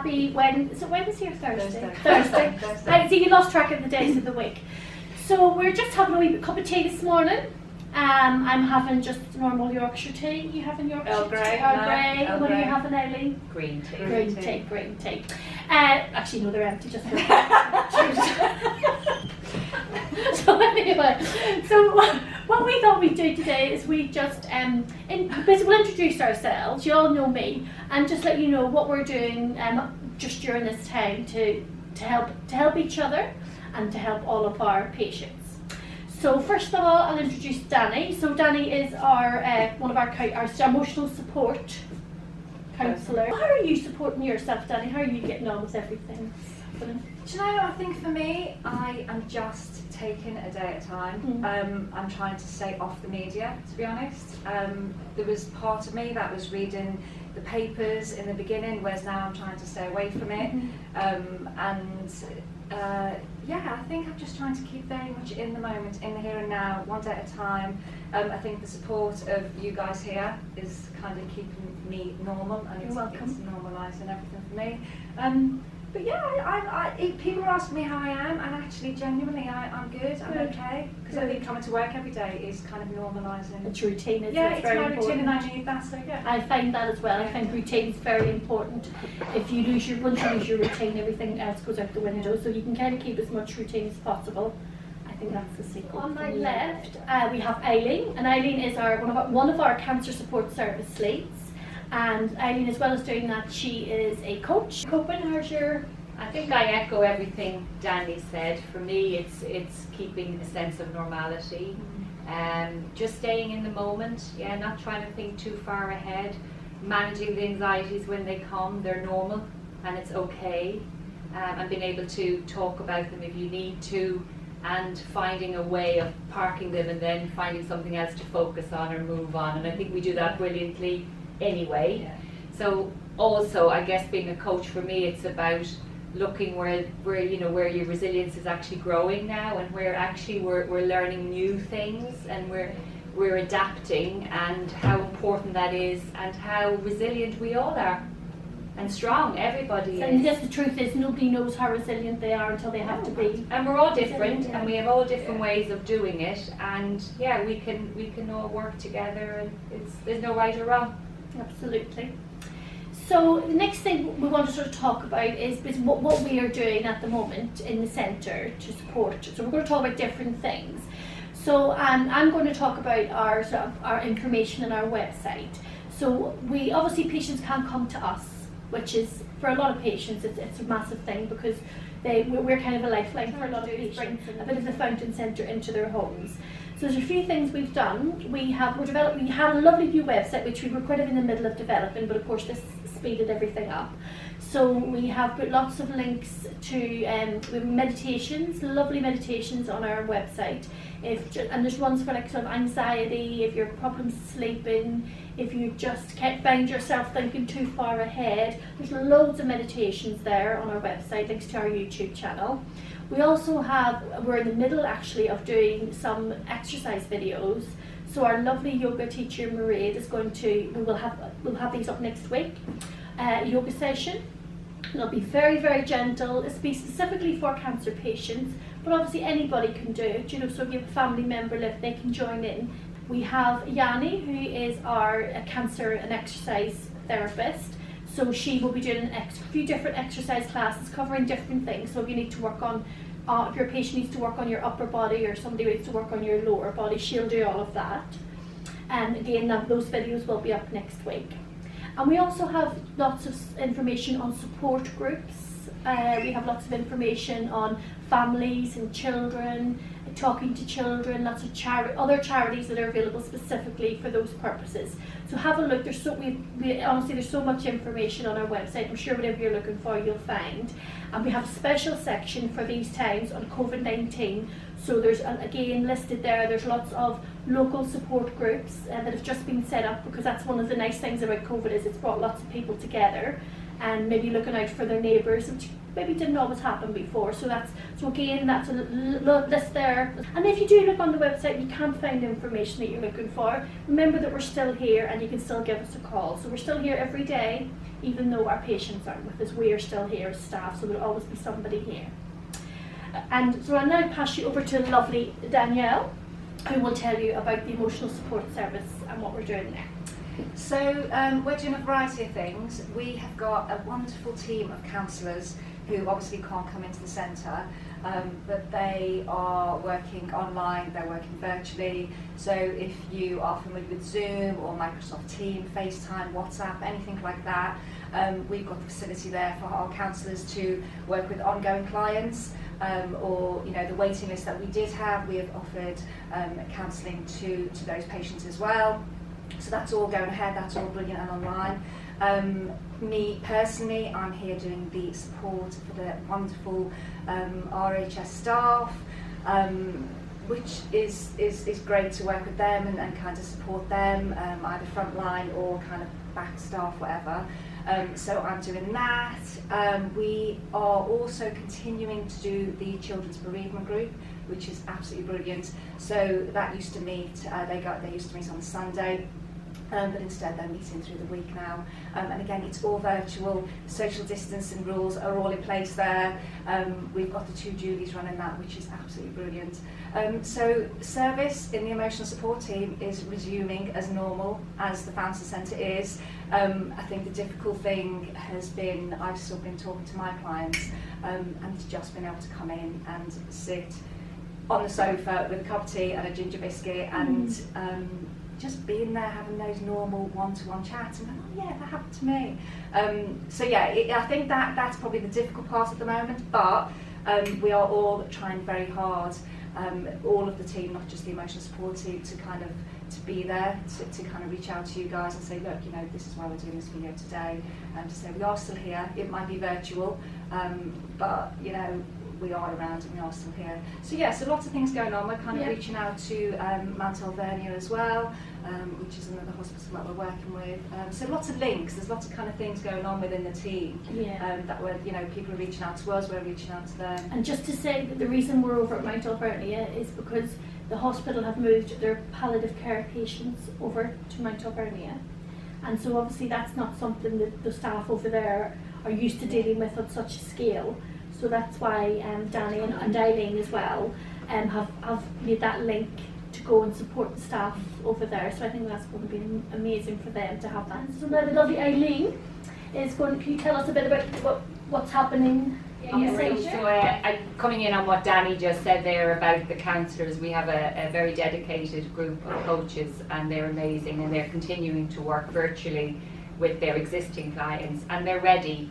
happy Wednesday or Thursday? Thursday. Right, so you lost track of the days of the week. So we're just having a wee cup of tea this morning. I'm having just normal Yorkshire tea. You having Yorkshire Earl Grey. tea? Earl Grey. Earl What are you Grey. having, Eileen? Green tea. Green tea. Actually, no, they're empty. Just so anyway, so what we thought we'd do today is we just we'll introduce ourselves. You all know me, and just let you know what we're doing just during this time to help each other and to help all of our patients. So first of all, I'll introduce Danny. So Danny is our one of our emotional support counsellor. How are you supporting yourself, Danny? How are you getting on with everything? Do you know, I think for me, I am just taking a day at a time. I'm trying to stay off the media, to be honest. There was part of me that was reading the papers in the beginning, whereas now I'm trying to stay away from it. Yeah, I think I'm just trying to keep very much in the moment, in the here and now, one day at a time. I think the support of you guys here is kind of keeping me normal, and it's normalising everything for me. But yeah, if people ask me how I am, and actually genuinely I'm good, I'm okay, because I think coming to work every day is kind of normalising. It's routine, isn't it? Yeah, it's very my important. routine, and I need that, so yeah. I find that as well. I find routine is very important. If you once you lose your routine, everything else goes out the window. So you can kind of keep as much routine as possible. I think that's the secret. On my left, we have Eileen, and Eileen is one of our cancer support service leads. And Eileen, as well as doing that, she is a coach. Coping, how's your? I think I echo everything Danny said. For me, it's keeping a sense of normality, just staying in the moment. Yeah, not trying to think too far ahead. Managing the anxieties when they come, they're normal and it's okay. And being able to talk about them if you need to, and finding a way of parking them and then finding something else to focus on or move on. And I think we do that brilliantly anyway. Yeah. So also, I guess being a coach for me, it's about looking where your resilience is actually growing now, and where actually we're learning new things, and we're adapting, and how important that is, and how resilient we all are, and strong everybody is. And yes, the truth is nobody knows how resilient they are until they have to be. And we're all different, and we have all different ways of doing it, and yeah, we can all work together, and there's no right or wrong. Absolutely. So the next thing we want to sort of talk about is what we are doing at the moment in the centre to support. So we're going to talk about different things. So I'm going to talk about our information on our website. So obviously patients can come to us, which is for a lot of patients it's a massive thing, because we're kind of a lifeline for a lot of patients, a bit of the fountain centre into their homes. So there's a few things we've done. We had a lovely new website which we were kind of in the middle of developing, but of course this speeded everything up. So we have put lots of links to meditations, lovely meditations on our website. And there's ones for like sort of anxiety, if you're problems sleeping, if you just can't find yourself thinking too far ahead. There's loads of meditations there on our website, links to our YouTube channel. We also we're in the middle actually of doing some exercise videos. So our lovely yoga teacher Mairead is we'll have these up next week, yoga session. It'll be very, very gentle. It'll be specifically for cancer patients, but obviously anybody can do it. So if you have a family member left, they can join in. We have Yanni, who is our cancer and exercise therapist. So she will be doing a few different exercise classes covering different things. So if you need to work on, if your patient needs to work on your upper body, or somebody needs to work on your lower body, she'll do all of that. And again, those videos will be up next week. And we also have lots of information on support groups. We have lots of information on families and children, talking to children, lots of other charities that are available specifically for those purposes. So have a look. Honestly, there's so much information on our website. I'm sure whatever you're looking for, you'll find. And we have a special section for these times on COVID-19. So there's, again, listed there, there's lots of local support groups that have just been set up, because that's one of the nice things about COVID, is it's brought lots of people together. and maybe looking out for their neighbours, which maybe didn't always happen before. So again, that's a list there. And if you do look on the website, you can't find the information that you're looking for, remember that we're still here and you can still give us a call. So we're still here every day, even though our patients aren't with us. We are still here as staff, so there'll always be somebody here. And so I'll now pass you over to lovely Danielle, who will tell you about the emotional support service and what we're doing there. So we're doing a variety of things. We have got a wonderful team of counsellors who obviously can't come into the centre, but they are working online, they're working virtually. So if you are familiar with Zoom or Microsoft Teams, FaceTime, WhatsApp, anything like that, we've got the facility there for our counsellors to work with ongoing clients. Or the waiting list that we did have, we have offered counselling to those patients as well. So that's all going ahead, that's all brilliant and online. Me personally, I'm here doing the support for the wonderful RHS staff, which is great to work with them and kind of support them, either frontline or kind of back staff, whatever. So I'm doing that. We are also continuing to do the Children's Bereavement Group, which is absolutely brilliant. So that used to meet, they used to meet on Sunday, but instead they're meeting through the week now. And again, it's all virtual, social distancing rules are all in place there. We've got the 2 Julies running that, which is absolutely brilliant. So service in the emotional support team is resuming as normal as the Fountain Centre is. I think the difficult thing has been, I've still been talking to my clients, and it's just been able to come in and sit on the sofa with a cup of tea and a ginger biscuit and just being there, having those normal one-to-one chats and going, oh yeah, that happened to me. So yeah, I think that's probably the difficult part at the moment, but we are all trying very hard, all of the team, not just the emotional support team, to be there, to kind of reach out to you guys and say, look, this is why we're doing this video today, and to say we are still here. It might be virtual, but we are around and we are still here. So yeah, so lots of things going on. We're kind of reaching out to Mount Alvernia as well, which is another hospital that we're working with. So lots of links. There's lots of kind of things going on within the team. That we're, people are reaching out to us. We're reaching out to them. And just to say that the reason we're over at Mount Alvernia is because the hospital have moved their palliative care patients over to Mount Alvernia, and so obviously that's not something that the staff over there are used to dealing with on such a scale. So that's why Danny and Eileen as well have made that link to go and support the staff over there. So I think that's going to be amazing for them to have that. So now the lovely Eileen is going. Can you tell us a bit about what's happening on the centre? So coming in on what Danny just said there about the counsellors, we have a very dedicated group of coaches, and they're amazing, and they're continuing to work virtually with their existing clients, and they're ready.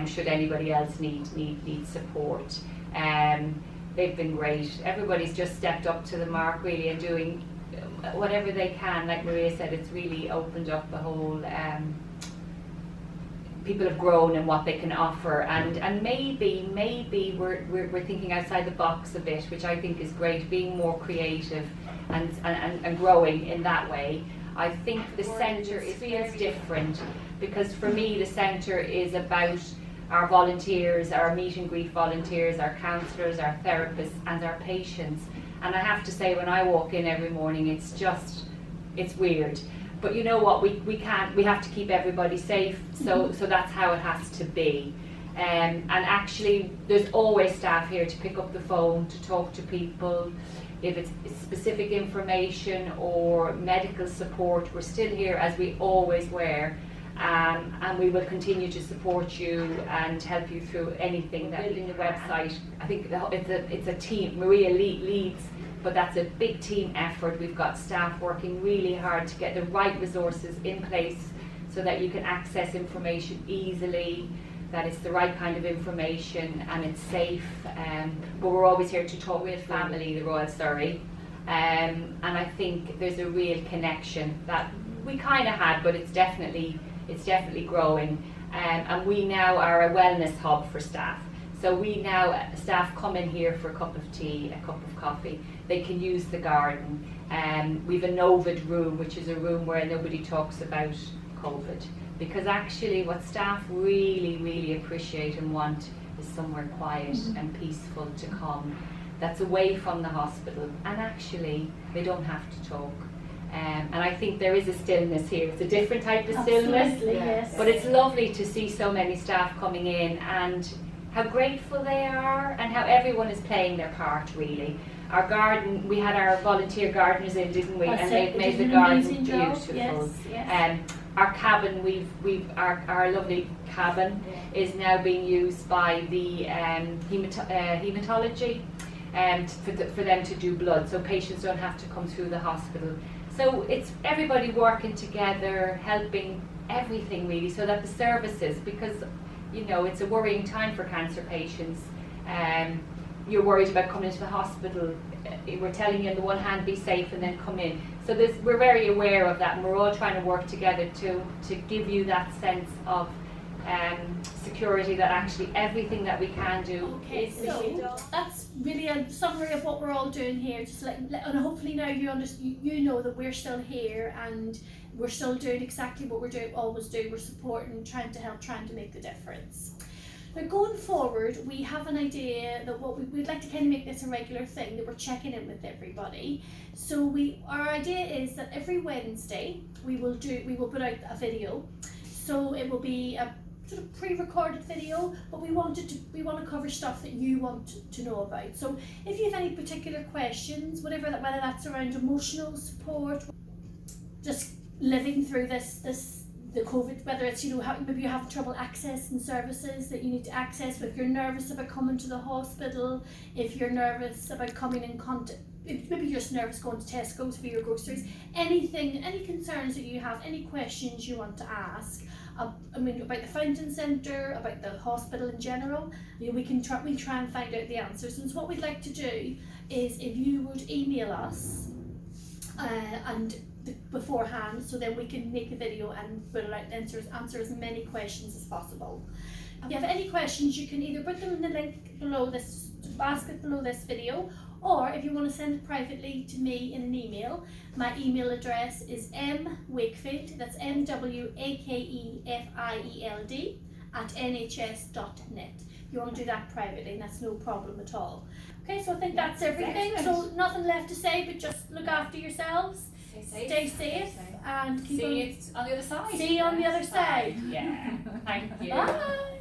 Should anybody else need support. They've been great. Everybody's just stepped up to the mark really and doing whatever they can. Like Maria said, it's really opened up the whole, people have grown in what they can offer, and maybe we're thinking outside the box a bit, which I think is great, being more creative and growing in that way. I think the centre feels different, because for me the centre is about our volunteers, our meet and greet volunteers, our counsellors, our therapists and our patients. And I have to say, when I walk in every morning, it's weird. But you know what, we have to keep everybody safe, so that's how it has to be. And actually there's always staff here to pick up the phone, to talk to people. If it's specific information or medical support, we're still here as we always were, and we will continue to support you and help you through anything. Building the website, I think it's a team. Maria leads, but that's a big team effort. We've got staff working really hard to get the right resources in place so that you can access information easily, that it's the right kind of information and it's safe. But we're always here to talk with family, the Royal Surrey, and I think there's a real connection that we kind of had, but it's definitely growing. And we now are a wellness hub for staff. So staff come in here for a cup of tea, a cup of coffee. They can use the garden. We've a Novid room, which is a room where nobody talks about COVID, because actually what staff really appreciate and want is somewhere quiet and peaceful to come, that's away from the hospital, and actually they don't have to talk. And I think there is a stillness here. It's a different type of stillness, Absolutely, yes. but it's lovely to see so many staff coming in and how grateful they are and how everyone is playing their part, really. Our garden, we had our volunteer gardeners in, didn't we? And they've made the garden beautiful. Yes. Our cabin, our lovely cabin is now being used by the hematology for them to do blood, so patients don't have to come through the hospital. So it's everybody working together, helping everything really, so that the services, because you know it's a worrying time for cancer patients. You're worried about coming into the hospital. We're telling you on the one hand be safe and then come in. So we're very aware of that, and we're all trying to work together to give you that sense of security, that actually everything that we can do Okay, so that's really a summary of what we're all doing here. Just and hopefully now you know that we're still here and we're still doing exactly what we're doing, always do. We're supporting, trying to help, trying to make the difference. Now going forward, we have an idea that we'd like to kind of make this a regular thing, that we're checking in with everybody. So our idea is that every Wednesday we will put out a video. So it will be a sort of pre-recorded video, but we want to cover stuff that you want to know about. So if you have any particular questions, whether that's around emotional support, just living through the COVID, whether it's maybe you're having trouble accessing services that you need to access, if you're nervous about coming to the hospital, if you're nervous about coming in contact, maybe you're just nervous going to Tesco's for your groceries, any concerns that you have, any questions you want to ask, about the Fountain Centre, about the hospital in general, we try and find out the answers. And so what we'd like to do is if you would email us beforehand, so then we can make a video and answer as many questions as possible. If you have any questions, you can either put them in the link below this basket below this video, or if you want to send it privately to me in an email, my email address is mwakefield, that's MWAKEFIELD @nhs.net. You want to do that privately, and that's no problem at all. Okay, so I think that's everything. So nothing left to say, but just look after yourselves, stay safe, and keep See you on the other side. See you on the other side. Yeah. Thank you. Bye.